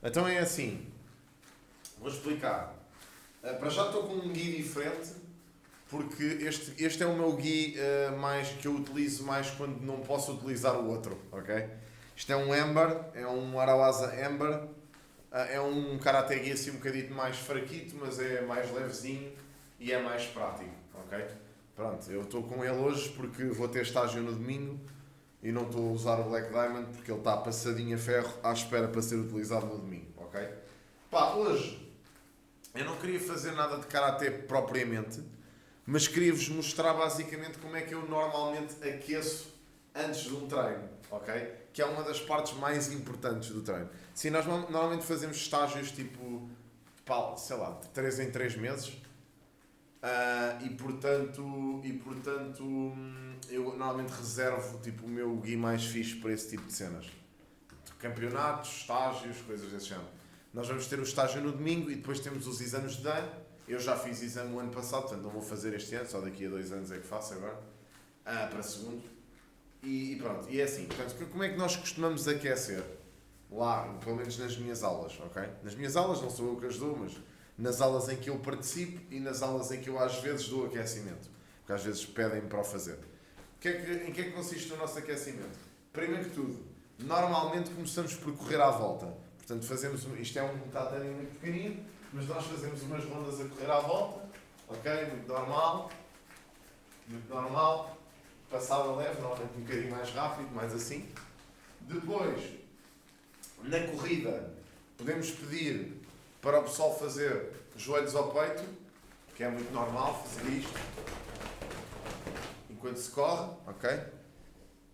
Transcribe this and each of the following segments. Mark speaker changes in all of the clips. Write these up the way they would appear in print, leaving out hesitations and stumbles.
Speaker 1: Então é assim, vou explicar. Para já estou com um gui diferente, porque este é o meu gui mais, que eu utilizo mais quando não posso utilizar o outro, ok? Isto é um Amber, é um Arawasa Amber, é um Karate Gi assim um bocadinho mais fraquito, mas é mais levezinho e é mais prático, ok? Pronto, eu estou com ele hoje porque vou ter estágio no domingo e não estou a usar o Black Diamond porque ele está passadinho a ferro à espera para ser utilizado no domingo, ok? Pá, hoje eu não queria fazer nada de Karate propriamente, mas queria-vos mostrar basicamente como é que eu normalmente aqueço antes de um treino, ok? Que é uma das partes mais importantes do treino. Sim, nós normalmente fazemos estágios tipo, pá, sei lá, de 3 em 3 meses. E portanto eu normalmente reservo tipo, o meu gui mais fixe para esse tipo de cenas. Campeonatos, estágios, coisas desse género. Nós vamos ter o estágio no domingo e depois temos os exames de ano. Eu já fiz exame o ano passado, portanto não vou fazer este ano, só daqui a 2 anos é que faço agora, para segundo. E pronto, e é assim. Portanto, como é que nós costumamos aquecer? Lá, pelo menos nas minhas aulas, ok? Nas minhas aulas, não sou eu que as dou, mas nas aulas em que eu participo e nas aulas em que eu às vezes dou aquecimento. Porque às vezes pedem-me para o fazer. Em que é que consiste o nosso aquecimento? Primeiro que tudo, normalmente começamos por correr à volta. Portanto, isto é um tatame muito pequenino, mas nós fazemos umas rondas a correr à volta, ok? Muito normal, passada leve, normalmente um bocadinho mais rápido, mais assim. Depois, na corrida, podemos pedir para o pessoal fazer joelhos ao peito, que é muito normal fazer isto, enquanto se corre, ok?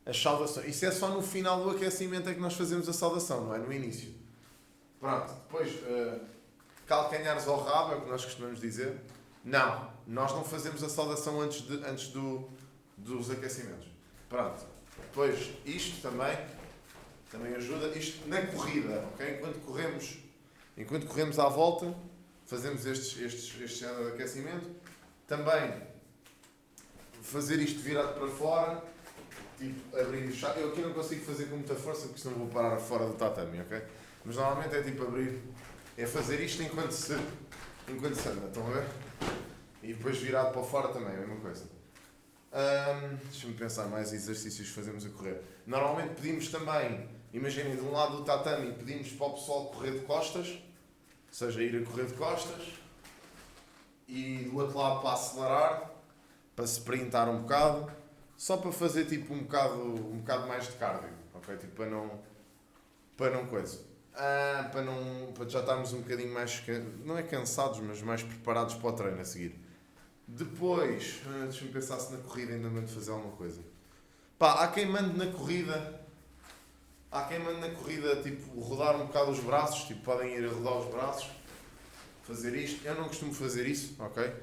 Speaker 1: As saudações. Isso é só no final do aquecimento é que nós fazemos a saudação, não é no início. Pronto, depois calcanhares ao rabo, é o que nós costumamos dizer. Não, nós não fazemos a saudação antes dos aquecimentos. Pronto, depois isto também ajuda. Isto na corrida, ok? Enquanto corremos à volta, fazemos este género de aquecimento. Também fazer isto virado para fora, tipo abrir e fechar. Eu aqui não consigo fazer com muita força porque senão vou parar fora do tatame, ok? Mas normalmente é tipo abrir, é fazer isto enquanto se anda, estão a ver? E depois virado para fora também, é a mesma coisa. Deixa-me pensar mais exercícios que fazemos a correr. Normalmente pedimos também, imaginem, de um lado do tatame, pedimos para o pessoal correr de costas, ou seja, ir a correr de costas, e do outro lado para acelerar, para se sprintar um bocado, só para fazer tipo um bocado mais de cardio, ok? Tipo para não coisa. Para já estarmos um bocadinho mais, não é cansados, mas mais preparados para o treino a seguir. Depois, deixa-me pensar se na corrida ainda mando fazer alguma coisa. Pá, há quem mande na corrida, tipo, rodar um bocado os braços, tipo, podem ir a rodar os braços, fazer isto. Eu não costumo fazer isso, ok?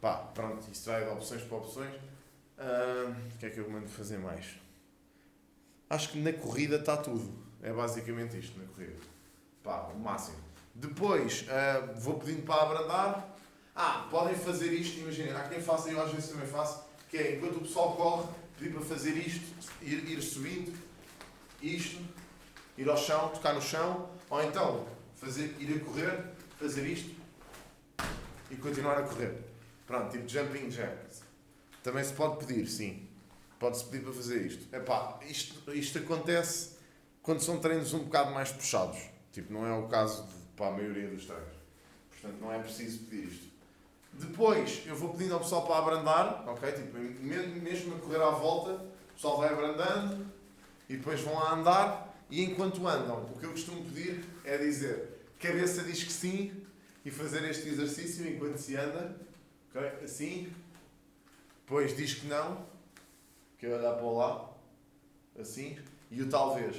Speaker 1: Pá, pronto, isto vai de opções para opções. O que é que eu mando fazer mais? Acho que na corrida está tudo. É basicamente isto, na corrida. Pá, o máximo. Depois, vou pedindo para abrandar. Podem fazer isto, imaginem, há quem faça, eu às vezes também faço, que é, enquanto o pessoal corre, pedir para fazer isto, ir subindo, isto, ir ao chão, tocar no chão, ou então, ir a correr, fazer isto, e continuar a correr. Pronto, tipo jumping jacks. Também se pode pedir, sim. Pode-se pedir para fazer isto. Epá, isto acontece quando são treinos um bocado mais puxados. Tipo, não é o caso para a maioria dos treinos. Portanto, não é preciso pedir isto. Depois, eu vou pedindo ao pessoal para abrandar, ok? Tipo, mesmo a correr à volta, o pessoal vai abrandando e depois vão lá andar. E enquanto andam, o que eu costumo pedir é dizer, cabeça diz que sim, e fazer este exercício enquanto se anda, ok? Assim. Depois diz que não, que é olhar para o lado, assim. E o talvez,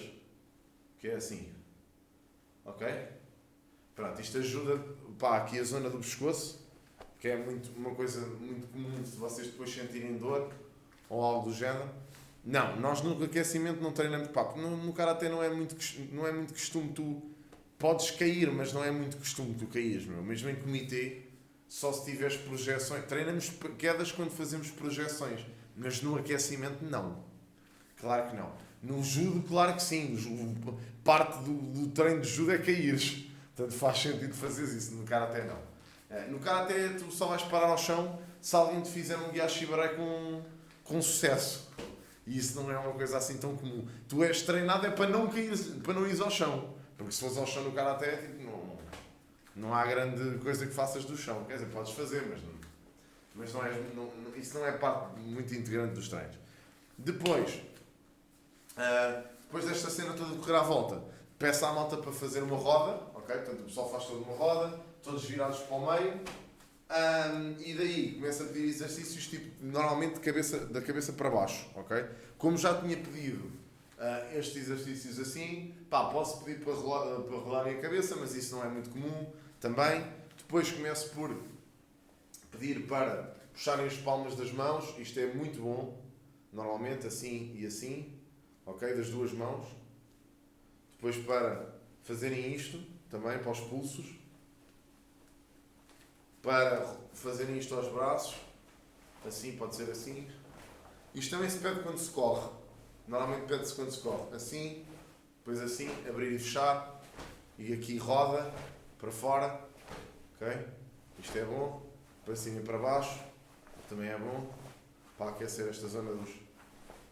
Speaker 1: que é assim. Ok? Pronto, isto ajuda, pá, aqui a zona do pescoço, que é uma coisa muito comum se vocês depois sentirem dor ou algo do género. Não, nós no aquecimento não treinamos, pá, porque no Karate não é muito costume tu, podes cair, mas não é muito costume tu caís, meu. Mesmo em comitê, só se tiveres projeções, treinamos quedas quando fazemos projeções, mas no aquecimento não. Claro que não. No judo, claro que sim. Parte do treino de judo é caíres. Portanto, faz sentido fazeres isso. No Karaté, não. No Karaté, tu só vais parar ao chão se alguém te fizer um Gyashibarai com sucesso. E isso não é uma coisa assim tão comum. Tu és treinado para não ires ao chão. Porque se fores ao chão no Karaté, tipo, não há grande coisa que faças do chão. Quer dizer, podes fazer, mas isso não é parte muito integrante dos treinos. Depois desta cena toda de correr à volta, peço à malta para fazer uma roda, ok? Portanto, o pessoal faz toda uma roda, todos virados para o meio, e daí começa a pedir exercícios tipo, normalmente da cabeça para baixo, ok? Como já tinha pedido estes exercícios assim, posso pedir para rolarem a cabeça, mas isso não é muito comum também. Depois começo por pedir para puxarem as palmas das mãos, isto é muito bom, normalmente assim e assim, ok? Das duas mãos. Depois para fazerem isto, também para os pulsos, para fazerem isto aos braços, assim, pode ser assim. Isto também se pede quando se corre, normalmente pede-se quando se corre, assim, depois assim, abrir e fechar, e aqui roda, para fora, ok? Isto é bom, para cima e para baixo, também é bom, para aquecer esta zona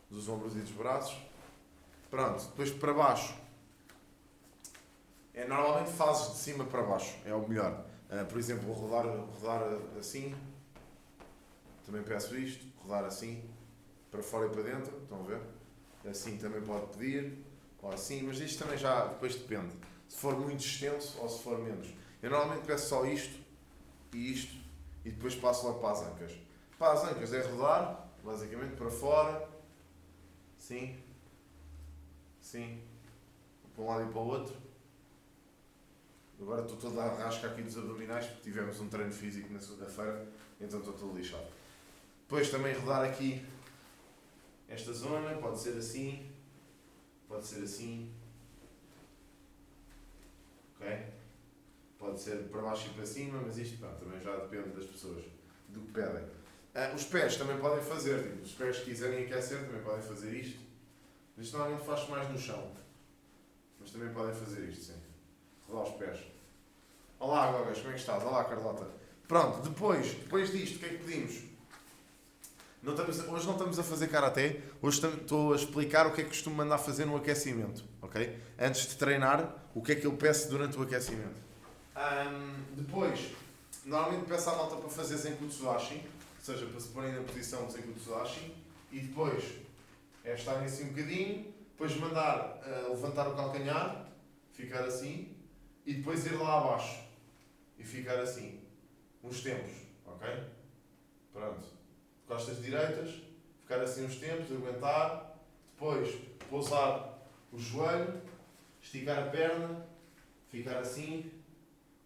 Speaker 1: dos ombros e dos braços. Pronto, depois para baixo, normalmente fazes de cima para baixo, é o melhor. Por exemplo, rodar assim, também peço isto, rodar assim, para fora e para dentro, estão a ver? Assim também pode pedir, ou assim, mas isto também já depois depende. Se for muito extenso ou se for menos. Eu normalmente peço só isto, e depois passo logo para as ancas. Para as ancas é rodar, basicamente, para fora, sim, para um lado e para o outro. Agora estou todo a rasca aqui dos abdominais porque tivemos um treino físico na segunda-feira, então estou todo lixado. Depois também rodar aqui esta zona, pode ser assim, ok? Pode ser para baixo e para cima, mas isto também já depende das pessoas, do que pedem. Os pés também podem fazer, tipo, os pés que quiserem aquecer também podem fazer isto. Isto normalmente faz mais no chão, mas também podem fazer isto, sim. Rodar os pés. Olá, Gogas, como é que estás? Olá, Carlota. Pronto, depois disto, o que é que pedimos? Hoje não estamos a fazer karaté, hoje estou a explicar o que é que costumo mandar fazer no aquecimento, ok? Antes de treinar, o que é que eu peço durante o aquecimento. Depois, normalmente peço à malta para fazer Zenkutsudashi, ou seja, para se porem na posição de Zenkutsudashi, e depois estarem assim um bocadinho, depois mandar levantar o calcanhar, ficar assim, e depois ir lá abaixo e ficar assim, uns tempos, ok? Pronto. Costas direitas, ficar assim uns tempos, aguentar, depois pousar o joelho, esticar a perna, ficar assim,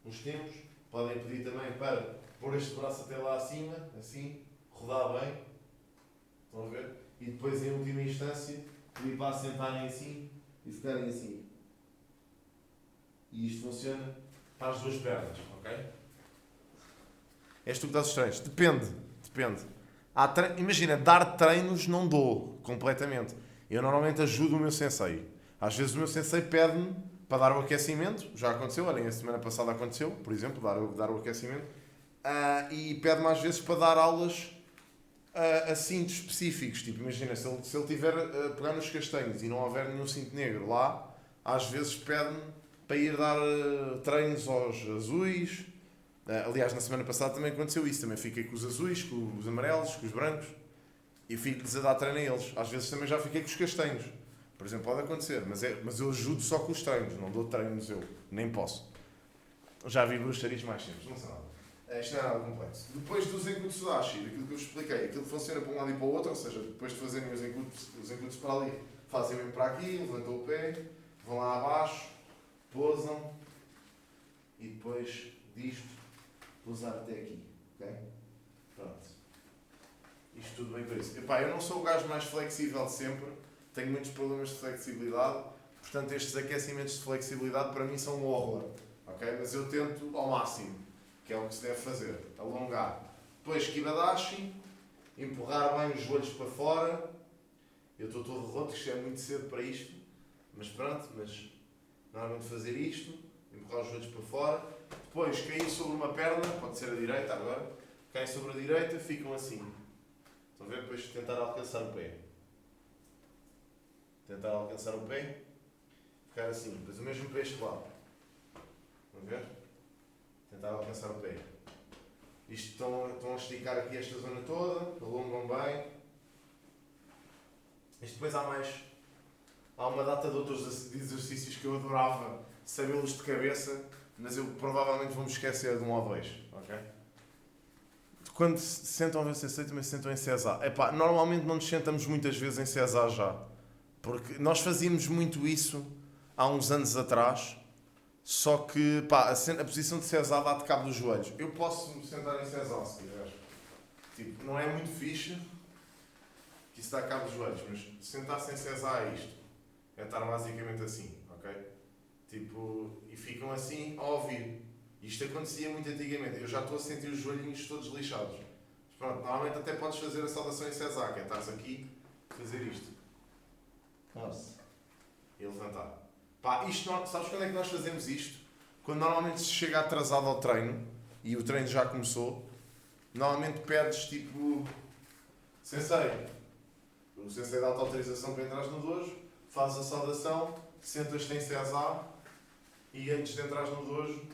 Speaker 1: uns tempos. Podem pedir também para pôr este braço até lá acima, assim, rodar bem, estão a ver? E depois, em última instância, pedir para assentarem assim e ficarem assim. E isto funciona para as duas pernas, ok? És tu que dás os treinos. Depende. Imagina, dar treinos não dou completamente. Eu normalmente ajudo o meu sensei. Às vezes o meu sensei pede-me para dar o aquecimento. Já aconteceu, olhem, a semana passada aconteceu, por exemplo, dar o aquecimento. E pede-me às vezes para dar aulas a cintos específicos. Tipo, imagina, se ele tiver a pegar nos castanhos e não houver nenhum cinto negro lá, às vezes pede-me para ir dar treinos aos azuis. Aliás, na semana passada também aconteceu isso. Também fiquei com os azuis, com os amarelos, com os brancos. E fico-lhes a dar treino a eles. Às vezes também já fiquei com os castanhos. Por exemplo, pode acontecer. Mas eu ajudo só com os treinos. Não dou treinos eu. Nem posso. Já vi bruxarias mais simples. Não sei nada. Isto não é nada complexo. Depois do Zenkutsudashi, daquilo que eu vos expliquei, aquilo funciona para um lado e para o outro. Ou seja, depois de fazerem os Zenkuts para ali, fazem mesmo para aqui, levantam o pé, vão lá abaixo, pousam. E depois disto, pousar até aqui, ok? Pronto. Isto tudo bem para isso. Eu não sou o gajo mais flexível de sempre, tenho muitos problemas de flexibilidade, portanto estes aquecimentos de flexibilidade para mim são um horror, ok? Mas eu tento ao máximo, que é o que se deve fazer, alongar. Depois Kibadashi, empurrar bem os joelhos para fora. Eu estou todo roto, isto é muito cedo para isto, mas pronto, normalmente fazer isto, empurrar os joelhos para fora. Depois cair sobre uma perna, pode ser a direita agora, caem sobre a direita, ficam assim. Estão a ver? Depois tentar alcançar o pé. Tentar alcançar o pé, ficar assim. Depois o mesmo para este lado. Estão a ver? Tentar alcançar o pé. Isto estão a esticar aqui esta zona toda, alongam bem. Isto depois há uma data de outros exercícios que eu adorava sabê-los de cabeça, mas eu provavelmente vou-me esquecer de um ou dois, ok? Quando se sentam a ver CC, também se sentam em César. Epá, normalmente não nos sentamos muitas vezes em César já, porque nós fazíamos muito isso há uns anos atrás, só que pá, a posição de César dá-te cabo dos joelhos. Eu posso me sentar em César se quiser. Tipo, não é muito fixe, que isso dá cabo dos joelhos, mas sentar-se em César é isto. É estar basicamente assim, ok? Tipo, e ficam assim a ouvir. Isto acontecia muito antigamente. Eu já estou a sentir os joelhinhos todos lixados. Mas pronto, normalmente até podes fazer a saudação em César, que é estás aqui, fazer isto. Nossa. E levantar. Pá, isto, sabes quando é que nós fazemos isto? Quando normalmente se chega atrasado ao treino, e o treino já começou, normalmente pedes tipo... Sensei. O sensei dá-te autorização para entrares no dojo, fazes a saudação, sentas-te em César, e antes de entrares no dojo,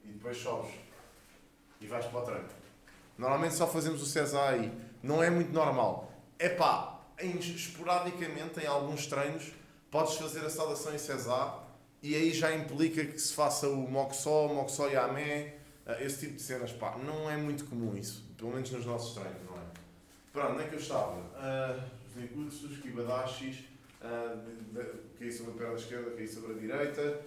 Speaker 1: e depois sobes. E vais para o treino. Normalmente só fazemos o César aí. Não é muito normal. Epá, esporadicamente, em alguns treinos, podes fazer a saudação em César e aí já implica que se faça o Moksó Yamé, esse tipo de cenas. Pá, não é muito comum isso. Pelo menos nos nossos treinos, não é? Pronto, onde é que eu estava? Os Nikutsus, Kibadashis, caí sobre a perna esquerda, caí sobre a direita.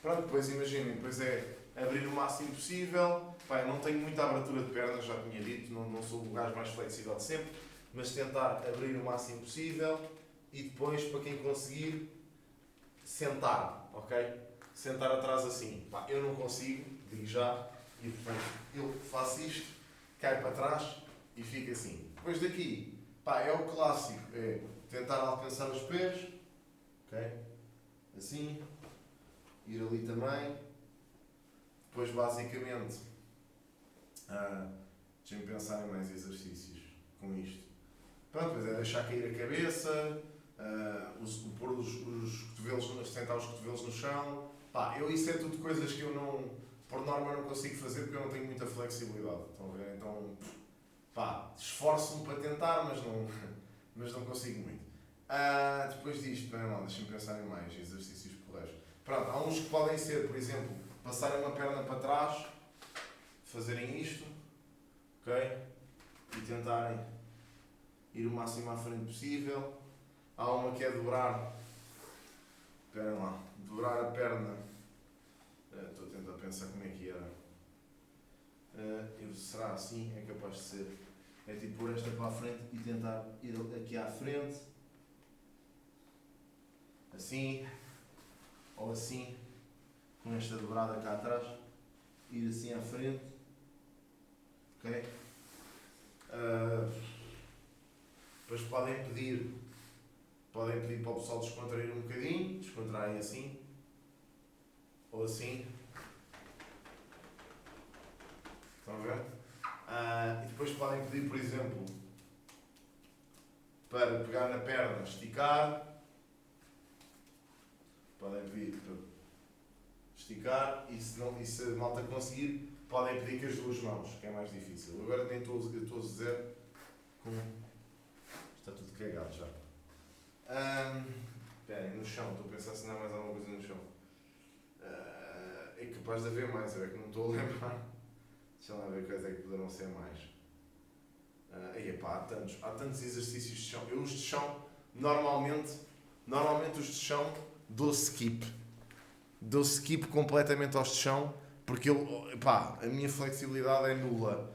Speaker 1: Pronto, depois imaginem, depois é abrir o máximo possível. Pá, eu não tenho muita abertura de pernas, já tinha dito, não sou o gajo mais flexível de sempre, mas tentar abrir o máximo possível e depois, para quem conseguir, sentar, ok? Sentar atrás assim. Pá, eu não consigo, digo já, e portanto eu faço isto, caio para trás e fico assim. Depois daqui, pá, é o clássico, é tentar alcançar os pés, ok? Assim, ir ali também. Depois, basicamente, deixem-me pensar em mais exercícios com isto. Pronto, mas é deixar cair a cabeça, pôr os cotovelos, sentar os cotovelos no chão. Pá, isso é tudo coisas que eu não, por norma, não consigo fazer porque eu não tenho muita flexibilidade. Estão a ver? Então, pá, esforço-me para tentar, mas não consigo muito. Depois disto, bem, não, deixem-me pensar em mais exercícios porreiros. Pronto, há uns que podem ser, por exemplo, passarem uma perna para trás, fazerem isto, ok? E tentarem ir o máximo à frente possível. Há uma que é dobrar, esperem lá, dobrar a perna. Estou a tentar pensar como é que era. Será assim? É capaz de ser. É tipo pôr esta para a frente e tentar ir aqui à frente. Assim. Ou assim. Com esta dobrada cá atrás. Ir assim à frente. Ok? Depois podem pedir para o pessoal descontrair um bocadinho. Descontraem assim. Ou assim. Estão a ver? E depois podem pedir, por exemplo, para pegar na perna, esticar. Podem pedir para esticar e se a malta conseguir, podem pedir com as duas mãos, que é mais difícil. Agora nem estou a dizer como está tudo cagado já. Esperem, no chão, estou a pensar se não há mais alguma coisa no chão. É capaz de haver mais, eu é que não estou a lembrar. Deixa lá ver quais é que poderão ser mais. Há tantos exercícios de chão. Eu os de chão, normalmente os de chão dou skip. Dou skip completamente aos de chão, porque a minha flexibilidade é nula.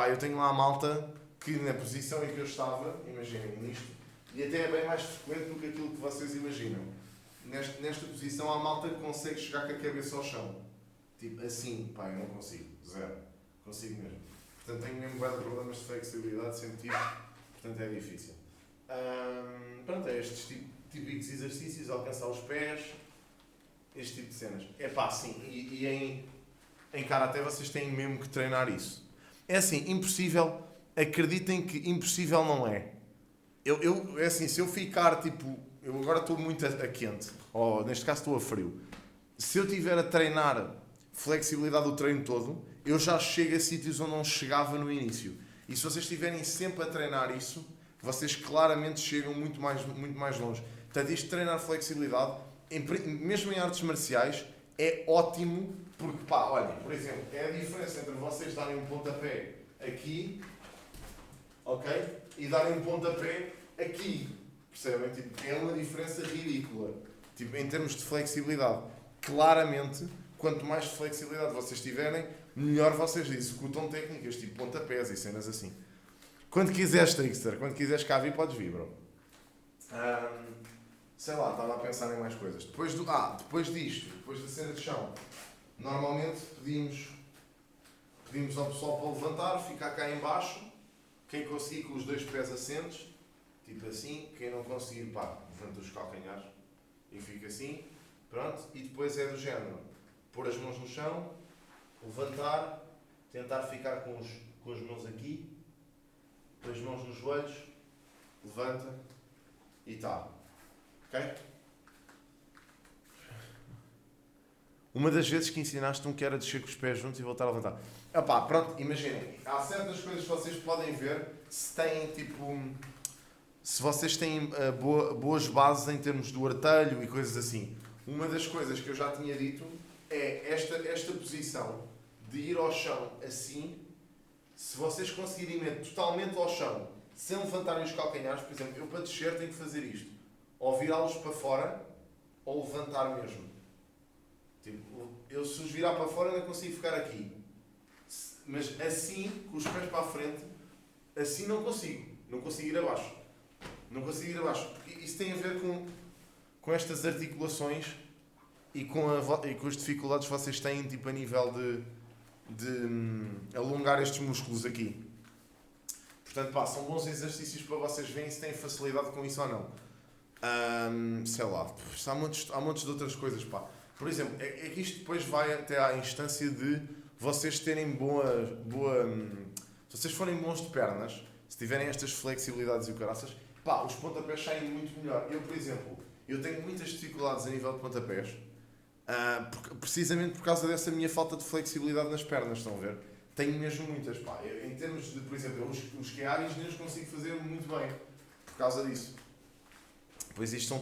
Speaker 1: Eu tenho lá a malta que na posição em que eu estava, imaginem nisto, e até é bem mais frequente do que aquilo que vocês imaginam. Nesta posição há malta que consegue chegar com a cabeça ao chão. Tipo assim, eu não consigo. Zero. Consigo mesmo. Portanto, tenho mesmo vários problemas de flexibilidade, sempre tive. Portanto, é difícil. Pronto, é este tipo típicos exercícios, alcançar os pés, este tipo de cenas. É pá, sim, e em Karaté vocês têm mesmo que treinar isso. É assim, impossível, acreditem que impossível não é. É assim, se eu ficar tipo, eu agora estou muito a quente, ou neste caso estou a frio, se eu estiver a treinar flexibilidade do treino todo, eu já chego a sítios onde não chegava no início. E se vocês estiverem sempre a treinar isso, vocês claramente chegam muito mais longe. Portanto, isto de treinar flexibilidade, mesmo em artes marciais, é ótimo, porque pá, olhem, por exemplo, é a diferença entre vocês darem um pontapé aqui, ok? E darem um pontapé aqui. Percebem? Tipo, é uma diferença ridícula. Tipo, em termos de flexibilidade. Claramente, quanto mais flexibilidade vocês tiverem, melhor vocês executam técnicas, tipo pontapés e cenas assim. Quando quiseres, Trickster, quando quiseres cá vir, podes vir, bro. Sei lá, estava a pensar em mais coisas. Depois disto, depois da cena de chão, normalmente pedimos ao pessoal para levantar, ficar cá em baixo. Quem conseguir com os dois pés assentes, tipo assim. Quem não conseguir, pá, levanta os calcanhares e fica assim. Pronto. E depois é do género, pôr as mãos no chão, levantar, tentar ficar com as mãos aqui, com as mãos nos joelhos, levanta e tá. Ok? Uma das vezes que ensinaste-me que era descer com os pés juntos e voltar a levantar. Epá, pronto, imaginem. Há certas coisas que vocês podem ver se têm tipo. Se vocês têm boas bases em termos do artelho e coisas assim. Uma das coisas que eu já tinha dito é esta posição de ir ao chão assim. Se vocês conseguirem ir totalmente ao chão sem levantarem os calcanhares, por exemplo, eu para descer tenho que fazer isto. Ou virá-los para fora ou levantar mesmo. Tipo, eu se os virar para fora ainda consigo ficar aqui. Mas assim, com os pés para a frente, assim não consigo. Não consigo ir abaixo. Não consigo ir abaixo. Porque isso tem a ver com estas articulações e com as dificuldades que vocês têm tipo, a nível de alongar estes músculos aqui. Portanto, pá, são bons exercícios para vocês verem se têm facilidade com isso ou não. Sei lá. Há montes de outras coisas, pá. Por exemplo, é que isto depois vai até à instância de vocês terem se vocês forem bons de pernas, se tiverem estas flexibilidades e o caraças, pá, os pontapés saem muito melhor. Eu, por exemplo, eu tenho muitas dificuldades a nível de pontapés, precisamente por causa dessa minha falta de flexibilidade nas pernas, estão a ver? Tenho mesmo muitas, pá. Em termos de, por exemplo, os QARIs nem os consigo fazer muito bem, por causa disso. Pois isto são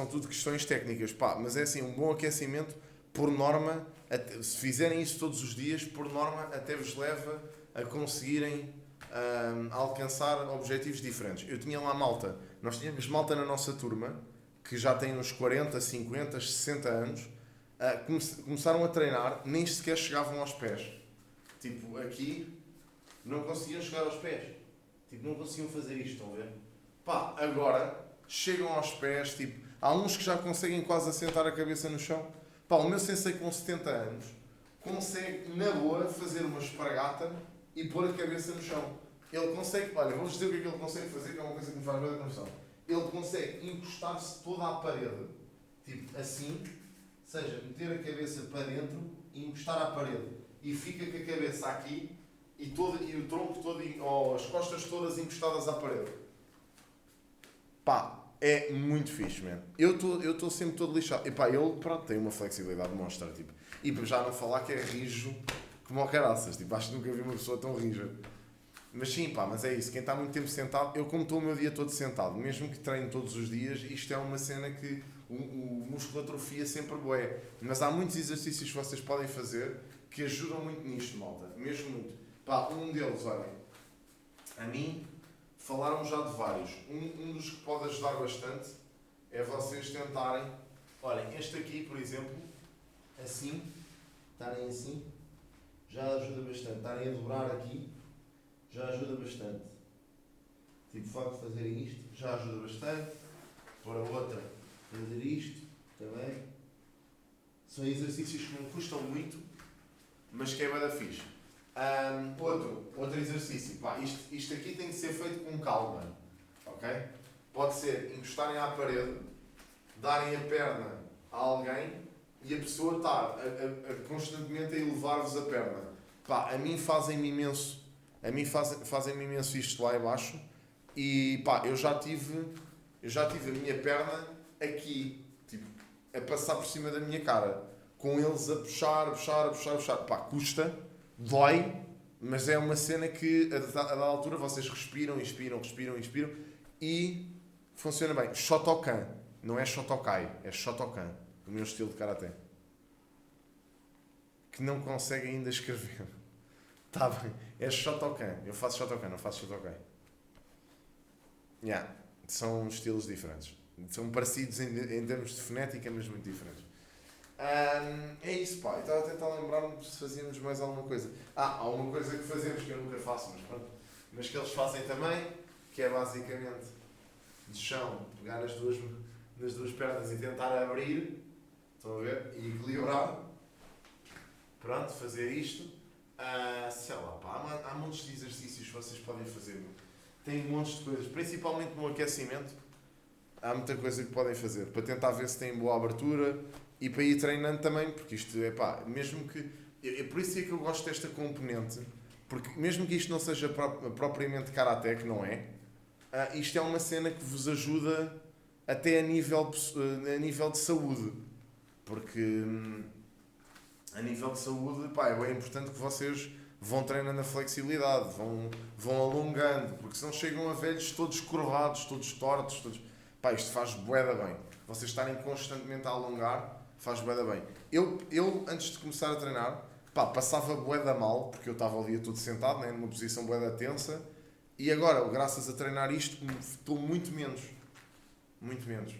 Speaker 1: tudo questões técnicas, pá, mas é assim, um bom aquecimento, por norma, se fizerem isso todos os dias, por norma, até vos leva a conseguirem alcançar objetivos diferentes. Eu tinha lá malta, nós tínhamos malta na nossa turma, que já tem uns 40, 50, 60 anos, começaram a treinar, nem sequer chegavam aos pés. Tipo, aqui, não conseguiam chegar aos pés. Tipo, não conseguiam fazer isto, estão a ver? Pá, agora chegam aos pés, tipo, há uns que já conseguem quase assentar a cabeça no chão. Pá, o meu sensei com 70 anos consegue, na boa, fazer uma espargata e pôr a cabeça no chão. Ele consegue, olha, vou-vos dizer o que é que ele consegue fazer, que é uma coisa que me faz muita confusão. Ele consegue encostar-se toda à parede, tipo assim, ou seja, meter a cabeça para dentro e encostar à parede. E fica com a cabeça aqui e o tronco todo, ou as costas todas encostadas à parede. Pá, é muito fixe, man. Eu estou sempre todo lixado. E pá, ele, pronto, tem uma flexibilidade monstra, tipo. E para já não falar que é rijo como ao caraças. Tipo, acho que nunca vi uma pessoa tão rija. Mas sim, pá, mas é isso. Quem está muito tempo sentado, eu como estou o meu dia todo sentado, mesmo que treino todos os dias, isto é uma cena que o músculo atrofia sempre bué. Mas há muitos exercícios que vocês podem fazer que ajudam muito nisto, malta. Mesmo muito. Pá, um deles, olhem, a mim, falaram já de vários. Um dos que pode ajudar bastante é vocês tentarem, olhem, este aqui, por exemplo, assim, estarem assim, já ajuda bastante. Estarem a dobrar aqui, já ajuda bastante. Tipo, o facto de fazerem isto, já ajuda bastante. Para a outra, fazer isto, também. São exercícios que não custam muito, mas que é bada fixe. Outro exercício. Pá, isto aqui tem que ser feito com calma. Ok? Pode ser encostarem à parede, darem a perna a alguém e a pessoa estar constantemente a elevar-vos a perna. Pá, a mim fazem-me imenso. Fazem-me imenso isto lá embaixo. E pá, eu já tive a minha perna aqui, tipo, a passar por cima da minha cara, com eles a puxar. Pá, custa, dói, mas é uma cena que a dada altura vocês respiram, inspiram e funciona bem. Shotokan, não é Shotokai, é Shotokan, o meu estilo de karaté. Que não consegue ainda escrever. Tá bem, é Shotokan. Eu faço Shotokan, não faço Shotokai. Yeah. São estilos diferentes. São parecidos em termos de fonética, mas muito diferentes. É isso, pá. Eu estava a tentar lembrar-me se fazíamos mais alguma coisa. Há uma coisa que fazemos que eu nunca faço, mas pronto. Mas que eles fazem também, que é basicamente de chão, pegar nas duas pernas e tentar abrir. Estão a ver? E equilibrar. Pronto, fazer isto. Sei lá, pá. Há montes de exercícios que vocês podem fazer. Tem montes de coisas, principalmente no aquecimento. Há muita coisa que podem fazer para tentar ver se têm boa abertura e para ir treinando também, porque isto é pá, mesmo que. É por isso é que eu gosto desta componente, porque mesmo que isto não seja propriamente karaté, que não é, isto é uma cena que vos ajuda até a nível de saúde, porque a nível de saúde, pá, é bem importante que vocês vão treinando a flexibilidade, vão alongando, porque senão chegam a velhos todos curvados, todos tortos, todos... Pá, isto faz bué da bem. Vocês estarem constantemente a alongar, faz bué da bem. Eu, antes de começar a treinar, pá, passava bué da mal, porque eu estava ali todo sentado, né, numa posição bué da tensa, e agora, graças a treinar isto, estou muito menos. Muito menos.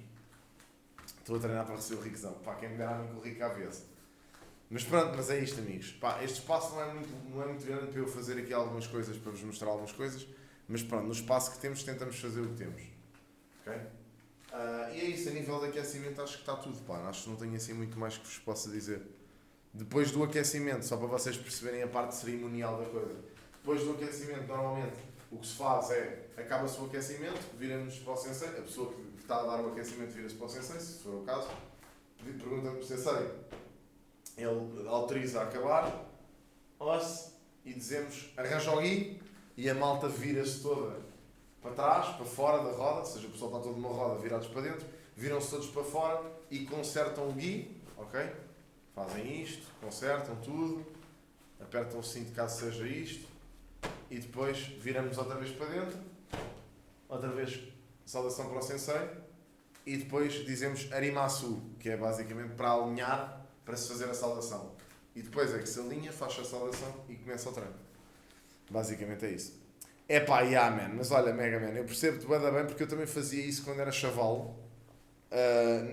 Speaker 1: Estou a treinar para receber o Riquezão. Pá, quem me dera a mim com o Rico à vez. Mas pronto, mas é isto, amigos. Pá, este espaço não é muito grande para eu fazer aqui algumas coisas, para vos mostrar algumas coisas, mas pronto, no espaço que temos, tentamos fazer o que temos. Ok? E é isso, a nível de aquecimento acho que está tudo, pá. Acho que não tenho assim muito mais que vos possa dizer. Depois do aquecimento, só para vocês perceberem a parte cerimonial da coisa, depois do aquecimento, normalmente, o que se faz é, acaba-se o aquecimento, viramos para o sensei, a pessoa que está a dar o aquecimento vira-se para o sensei, se for o caso, pergunta-me para o sensei, ele autoriza a acabar, e dizemos, arranja o gui, e a malta vira-se toda para trás, para fora da roda, ou seja, o pessoal está todo numa roda virados para dentro, viram-se todos para fora e consertam o gui, ok? Fazem isto, consertam tudo, apertam o cinto caso seja isto, e depois viramos outra vez para dentro, outra vez saudação para o sensei, e depois dizemos arimasu, que é basicamente para alinhar, para se fazer a saudação. E depois é que se alinha, faz a saudação e começa o treino. Basicamente é isso. Epá, man, mas olha, Mega Man, eu percebo-te bem porque eu também fazia isso quando era chaval,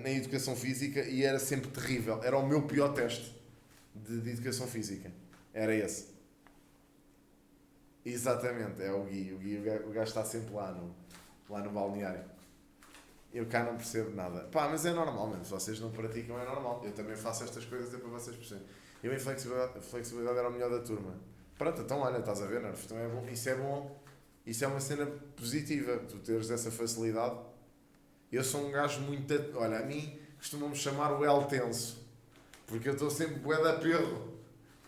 Speaker 1: na educação física, e era sempre terrível. Era o meu pior teste de educação física. Era esse. Exatamente, é o Gui. O gajo está sempre lá no balneário. Eu cá não percebo nada. Pá, mas é normal, mano. Se vocês não praticam, é normal. Eu também faço estas coisas até para vocês perceberem. Eu em flexibilidade era o melhor da turma. Pronto, então olha, estás a ver, Nerf? Então é bom. Isso é bom. Isso é uma cena positiva, tu teres essa facilidade. Eu sou um gajo muito... Olha, a mim costumam-me chamar o El Tenso. Porque eu estou sempre bué da perro.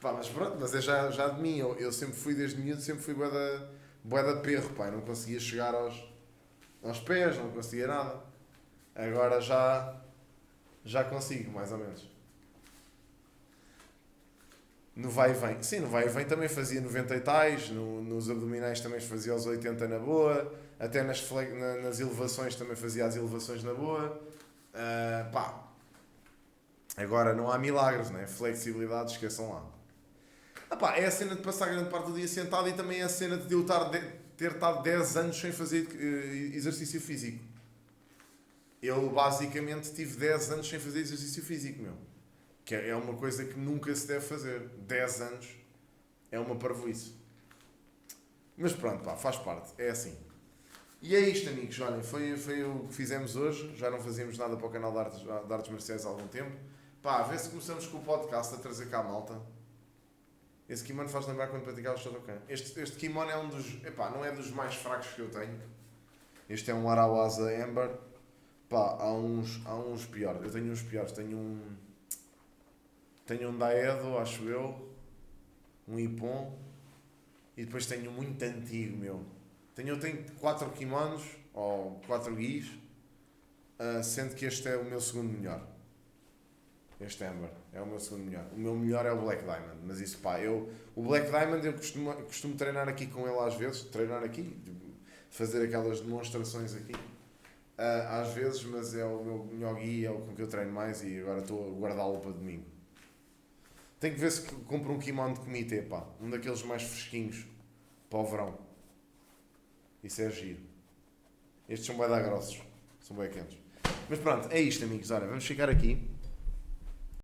Speaker 1: Pá, mas pronto, mas é já de mim. Eu sempre fui, desde miúdo, sempre fui bué da perro, pá. Eu não conseguia chegar aos pés, não conseguia nada. Agora já consigo, mais ou menos. No vai e vem. Sim, no vai e vem também fazia 90 e tais, nos abdominais também fazia os 80 na boa, até nas elevações também fazia as elevações na boa. Pá. Agora não há milagres, né? Flexibilidade, esqueçam lá. Pá, é a cena de passar grande parte do dia sentado e também é a cena de eu ter estado 10 anos sem fazer exercício físico. Eu basicamente tive 10 anos sem fazer exercício físico, meu. Que é uma coisa que nunca se deve fazer. 10 anos é uma parvoíce. Mas pronto, pá, faz parte. É assim. E é isto, amigos. Olhem, foi o que fizemos hoje. Já não fazíamos nada para o canal de artes marciais há algum tempo. Pá, a ver se começamos com o podcast a trazer cá a malta. Esse kimono faz lembrar quando praticava o Shotokan. Este kimono é um dos... Epá, não é dos mais fracos que eu tenho. Este é um Arawasa Amber. Pá, há uns piores. Eu tenho uns piores. Tenho um Daedo, acho eu. Um Ippon. E depois tenho um muito antigo, meu. Eu tenho 4 kimonos, ou 4 guis. Sendo que este é o meu segundo melhor. Este Amber é o meu segundo melhor. O meu melhor é o Black Diamond. Mas isso, pá, o Black Diamond eu costumo treinar aqui com ele às vezes. Treinar aqui, fazer aquelas demonstrações aqui. Às vezes, mas é o meu melhor guia, é o com que eu treino mais e agora estou a guardá-lo para domingo. Tenho que ver se compro um kimono de comitê, pá. Um daqueles mais fresquinhos para o verão. Isso é giro. Estes são bem da grossos. São bem quentes. Mas pronto, é isto, amigos. Olha, vamos ficar aqui.